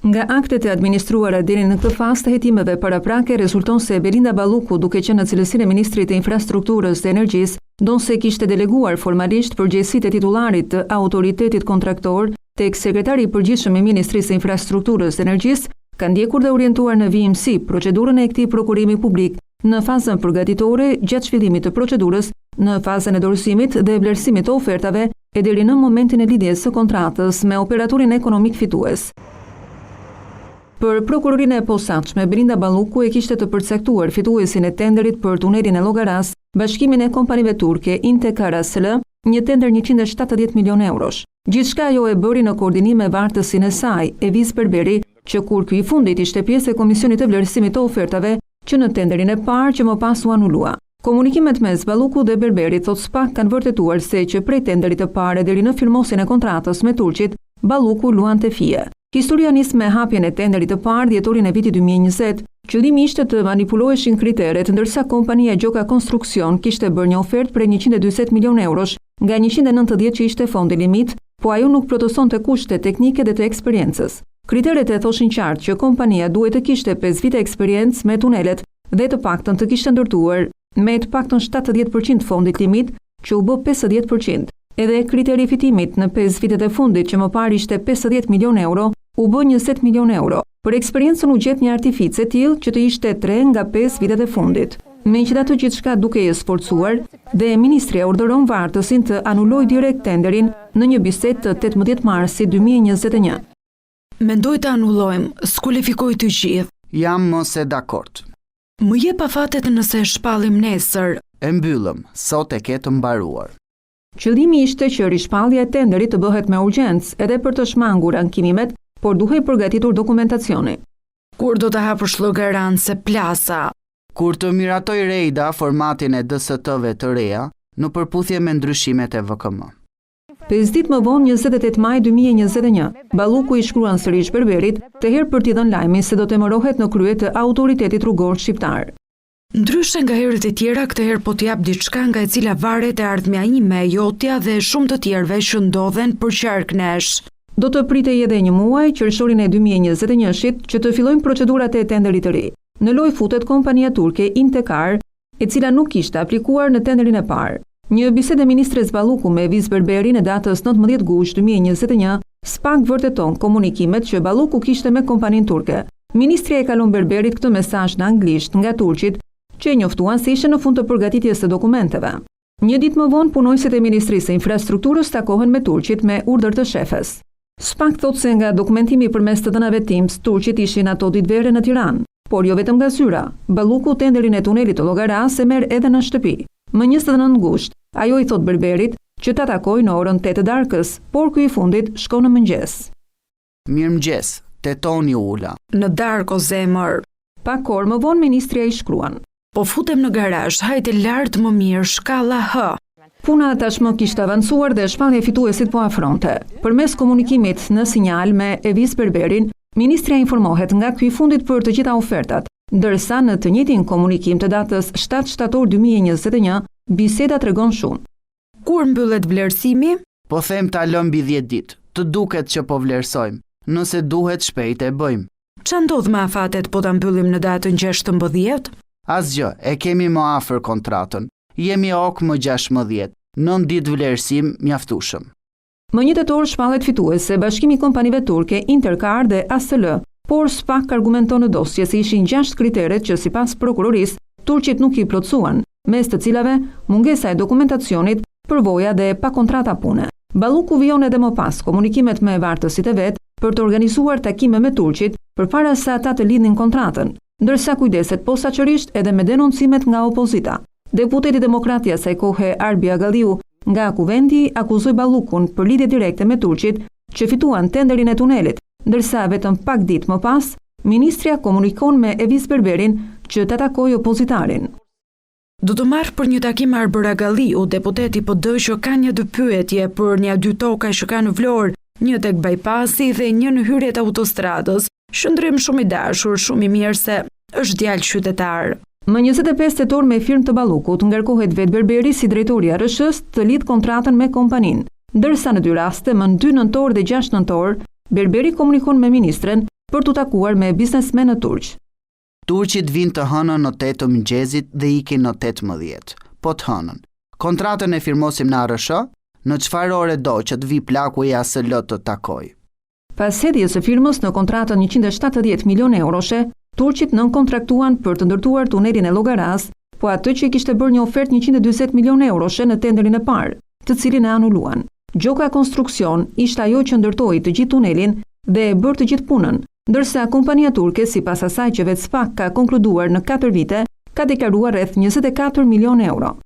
Nga aktet e administruara deri në këtë fazë të hetimeve paraprake rezulton se Belinda Balluku, duke qenë në cilësinë e ministrit të infrastrukturës dhe energjisë, donse kishte deleguar formalisht përgjegjësitë e titullarit të autoritetit kontraktor tek sekretari i përgjithshëm i Ministrisë së Infrastrukturës dhe Energjisë, ka ndjekur dhe orientuar në vijimsi procedurën e këtij prokurimi publik në fazën përgatitore gjatë zhvillimit të procedurës, në fazën e dorëzimit dhe vlerësimit të ofertave e deri në momentin e lidhjes së kontratës me operatorin ekonomik fitues. Për prokurorinë e posaçme, Belinda Balluku e kishte të përcaktuar fituesin e tenderit për tunelin e Llogaras, bashkimin e kompanive turke Intekar ASL, një tender 170 milion eurosh. Gjithçka ajo e bëri në koordinim me vartësin e saj, Evis Berberi, që kur ky i fundit ishte pjesë e komisionit të vlerësimit të ofertave, që në tenderin e parë që më pas u anulua. Komunikimet mes Balluku dhe Berberi thot SPAK kanë vërtetuar se që prej tenderit të parë deri në firmosjen e kontratës me turqit, Balluku luante fije. Historia nis me hapjen e tenderit të parë dhjetorin e vitit 2020, qëllimi ishte të manipuloheshin kriteret, ndërsa kompania Gjoka Konstruksion kishte bërë një ofertë për 140 milion eurosh nga 190 që ishte fondi limit, po ajo nuk plotësonte kushtet teknike dhe të eksperiencës. Kriteret e thoshin qartë që kompania duhet të kishte 5 vite eksperiencë me tunelet dhe të paktën të kishte ndërtuar me të paktën 70% fondit limit, që u bë 50%. Edhe kriteri i fitimit në 5 vitet e fundit, që më parë ishte 50 milion euro, u bë 20 milion euro. Për eksperiencën u gjet një artifice tillë që të ishte 3 nga 5 vitet e fundit. Megjithatë gjithçka duke e sforcuar, dhe ministria urdhëron vartësin të anulojë direkt tenderin në një bisedë të 18 marsit 2021. Mendoj të anullojmë, skualifikoj të gjithë. Jam mos e dakord. Më jep afatet nëse shpallim nesër. E mbyllëm, sot e ketë mbaruar. Qëllimi ishte që rishpallja e tenderit të bëhet me urgjencë edhe për të shmangur ankimimet, por duhej përgatitur dokumentacioni. Kur do të hapësh llogaran se plasa? Kur të miratoj Rejda formatin e DST-ve të reja, në përputhje me ndryshimet e VKM. 5 ditë më vonë, 28 maj 2021, Balluku i shkruan sërish Berberit të herë për t'i dhënë lajmin se do të emërohet në krye të autoritetit rrugor shqiptar. Ndryshe nga herët e tjera, këtë herë po t'jap diçka nga e cila varet e ardhmja ime, jotja dhe shumë të tjerëve që ndodhen për qark nesh. Do të pritej edhe një muaj, qershorin e 2021-shit, që të fillojnë procedurat e tenderit të ri. Në lojë futet kompania turke Intekar, e cila nuk kishte aplikuar në tenderin e parë. Një bisedë e ministres Balluku me Evis Berberi në datës 19 gusht 2021, SPAK vërteton komunikimet që Balluku kishte me kompaninë turke. Ministria e kalon Berberit këtë mesazh në anglisht nga turqit, që e njoftuan se ishte në fund të përgatitjes së dokumenteve. Një ditë më vonë, punojësit e Ministrisë së Infrastrukturës takohen me turqit me urdhër të shefes. SPAK thot se nga dokumentimi përmes të dhënave Teams, turqit ishin ato ditëvere në Tiranë, por jo vetëm nga zyra. Balluku tenderin e tunelit të Llogaras e merr edhe në shtëpi. Më 29 gusht, ajo i thot Berberit që ta takoj në orën 8 të darkës, por ky i fundit shkon në mëngjes. Mirëmëngjes, tetoni ula. Në darkë o zemër. Pak orë më vonë ministria i shkruan. Po futem në garazh, hajde lart më mirë, shkalla H. Puna tashmë kishte avancuar dhe shpallja fituesit po afronte. Përmes komunikimit në sinjal me Evis Berberin, ministria informohet nga ky i fundit për të gjitha ofertat, ndërsa në të njëjtin komunikim të datës 7 shtator 2021, biseda tregon shumë. Kur mbyllet vlerësimi? Po them ta lëm mbi 10 ditë. Të duket që po vlerësojmë. Nëse duhet shpejt e bëjmë. Ç'a ndodh me afatet po ta mbyllim në datën 16? Asgjë, e kemi më afër kontratën. Jemi ok më 16, 9 ditë vlerësim mjaftueshëm. Më 1 tetor shpallet fituese bashkimi i kompanive turke Intekar dhe ASL, por SPAK argumenton në dosje se ishin 6 kriteret që sipas prokurorisë turqit nuk i plotësuan, mes të cilave mungesa e dokumentacionit, përvoja dhe pa kontrata pune. Balluku vijon edhe më pas komunikimet me vartësit e vet për të organizuar takime me turqit përpara se ata të lidhin kontratën, ndërsa kujdeset posaçërisht edhe me denoncimet nga opozita. Deputeti demokrat i asaj kohe Arbi Agalliu nga Kuvendi akuzoi Ballukun për lidhje direkte me turqit që fituan tenderin e tunelit, ndërsa vetëm pak ditë më pas, ministria komunikon me Evis Berberin që të takojë opozitarin. Do të marrë për një takim Arbi Agalliu, deputeti PD që ka një dy pyetje për një dy toka që ka në Vlorë, një tek bypassi dhe një në hyrjet autostradës. Shëndrim shumë i dashur, shumë i mirë se është djalë qytetar. Më 25 tetor me firmë të Ballukut ngarkohet vetë Berberi si drejtori i ARSH-s të lidh kontratën me kompaninë, ndërsa në 2 raste, më 2 nëntor dhe 6 nëntor, Berberi komunikon me ministren për t'u takuar me biznesmenë turq. Turqit vinë të hënën në 8 të mëngjesit dhe ikin në 18, po të hënën. Kontratën e firmosim në ARSH, në çfarë ore do që të vi plaku i ASL të takoj. Pas hedhjes së firmës në kontratën 170 milion euroshe, turqit nënkontraktuan për të ndërtuar tunelin e Llogaras, po atë që kishte bërë një ofertë 140 milion euroshe në tenderin e parë, të cilin e anuluan. Gjoka Konstruksion ishte ajo që ndërtoi të gjithë tunelin dhe e bërë të gjithë punën, ndërsa kompania turke, sipas asaj që vetë SPAK ka konkluduar në 4 vite, ka deklaruar rreth 24 milion euro.